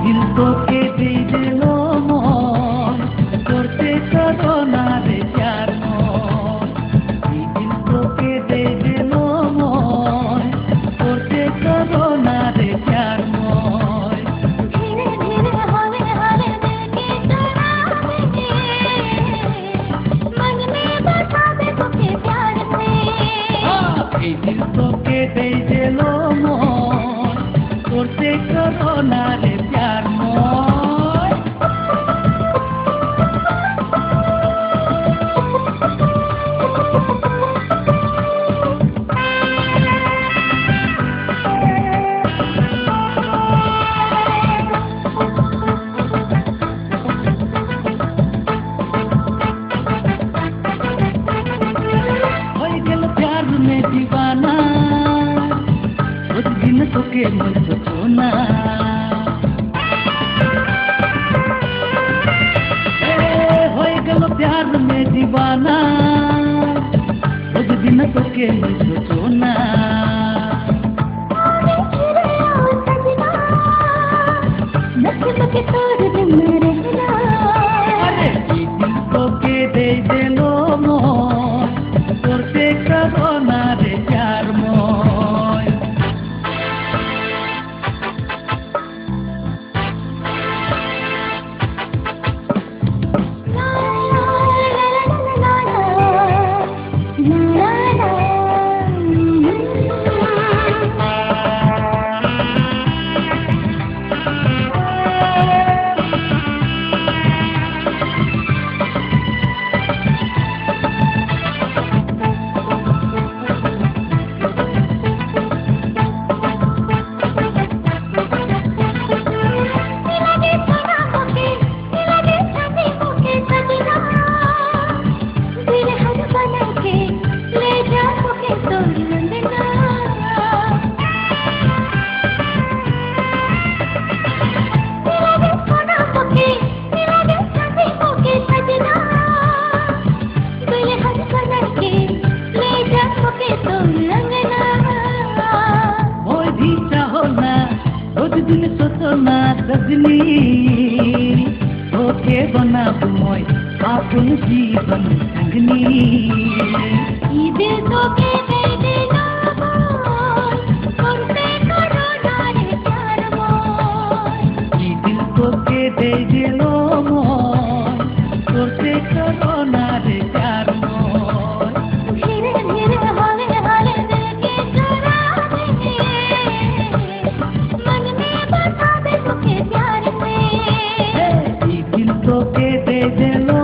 दिल तो के दे दिलो मोन करते करो ना रे प्यार मोन दिल तो के दे दिलो मोन करते करो ना रे प्यार मोन धीरे धीरे हवे हवे दिल के चुरावे मन में बसा दे तुके प्यार से दिल तो के दे दिलो मोन करते करो ना रे प्यार मोन में दीवाना उस दिन तो के मुझको सोना हो गल प्यार में दीवाना उस दिन तो के मुझको सोना अरे दिल तो के दे दिलो मोन करते करो ना रे प्यार मोन दिन सोचना सजनी ओके बना मोय आपन जीवन संगनी दिल तो के दे दिलो मोन करते करो ना रे प्यार मोन दिल तो के दे दिलो मोन करते करो ना रे प्यार मोन धीरे धीरे हवे हवे दिल के चुरावे मन में बसा दे तुके प्यार से दिल तो के दे दिलो